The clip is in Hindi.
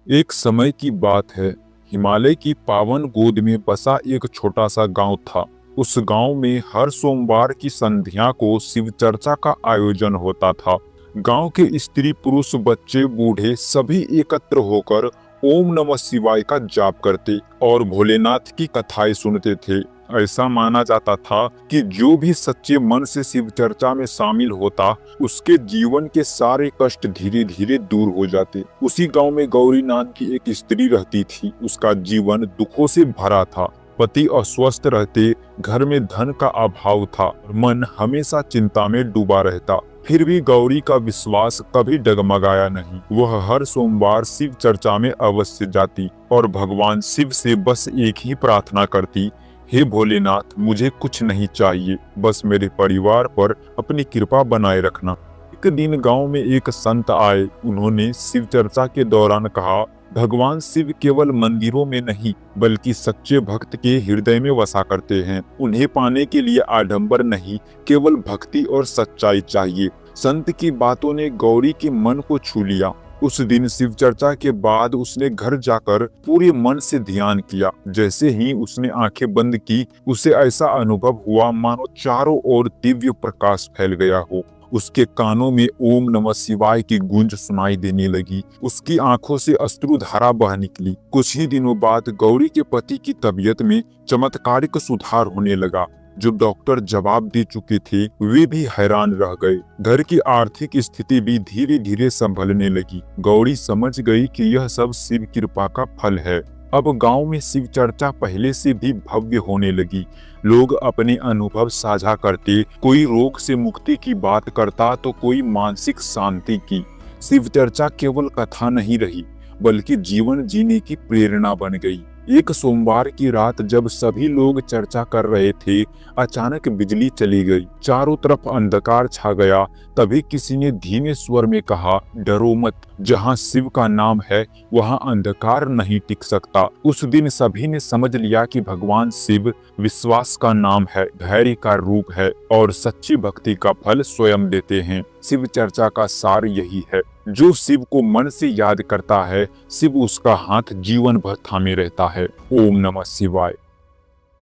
एक समय की बात है। हिमालय की पावन गोद में बसा एक छोटा सा गांव था। उस गांव में हर सोमवार की संध्या को शिव चर्चा का आयोजन होता था। गांव के स्त्री पुरुष बच्चे बूढ़े सभी एकत्र होकर ओम नमः शिवाय का जाप करते और भोलेनाथ की कथाएं सुनते थे। ऐसा माना जाता था कि जो भी सच्चे मन से शिव चर्चा में शामिल होता, उसके जीवन के सारे कष्ट धीरे धीरे दूर हो जाते। उसी गांव में गौरी नाम की एक स्त्री रहती थी। उसका जीवन दुखों से भरा था। पति अस्वस्थ रहते, घर में धन का अभाव था और मन हमेशा चिंता में डूबा रहता। फिर भी गौरी का विश्वास कभी डगमगाया नहीं। वह हर सोमवार शिव चर्चा में अवश्य जाती और भगवान शिव से बस एक ही प्रार्थना करती, हे भोलेनाथ, मुझे कुछ नहीं चाहिए, बस मेरे परिवार पर अपनी कृपा बनाए रखना। एक दिन गांव में एक संत आए। उन्होंने शिव चर्चा के दौरान कहा, भगवान शिव केवल मंदिरों में नहीं बल्कि सच्चे भक्त के हृदय में वसा करते हैं। उन्हें पाने के लिए आडंबर नहीं, केवल भक्ति और सच्चाई चाहिए। संत की बातों ने गौरी के मन को छू लिया। उस दिन शिव चर्चा के बाद उसने घर जाकर पूरे मन से ध्यान किया। जैसे ही उसने आंखें बंद की, उसे ऐसा अनुभव हुआ मानो चारों ओर दिव्य प्रकाश फैल गया हो। उसके कानों में ओम नमः शिवाय की गूंज सुनाई देने लगी। उसकी आंखों से अश्रुधारा बह निकली। कुछ ही दिनों बाद गौरी के पति की तबीयत में चमत्कारिक सुधार होने लगा। जो डॉक्टर जवाब दे चुके थे, वे भी हैरान रह गए। घर की आर्थिक स्थिति भी धीरे धीरे संभलने लगी। गौरी समझ गई कि यह सब शिव कृपा का फल है। अब गांव में शिव चर्चा पहले से भी भव्य होने लगी। लोग अपने अनुभव साझा करते, कोई रोग से मुक्ति की बात करता तो कोई मानसिक शांति की। शिव चर्चा केवल कथा नहीं रही बल्कि जीवन जीने की प्रेरणा बन गई। एक सोमवार की रात जब सभी लोग चर्चा कर रहे थे, अचानक बिजली चली गई। चारों तरफ अंधकार छा गया। तभी किसी ने धीमे स्वर में कहा, डरो मत, जहाँ शिव का नाम है वहाँ अंधकार नहीं टिक सकता। उस दिन सभी ने समझ लिया कि भगवान शिव विश्वास का नाम है, धैर्य का रूप है और सच्ची भक्ति का फल स्वयं देते हैं। शिव चर्चा का सार यही है, जो शिव को मन से याद करता है, शिव उसका हाथ जीवन भर थामे रहता है। ओम नमः शिवाय।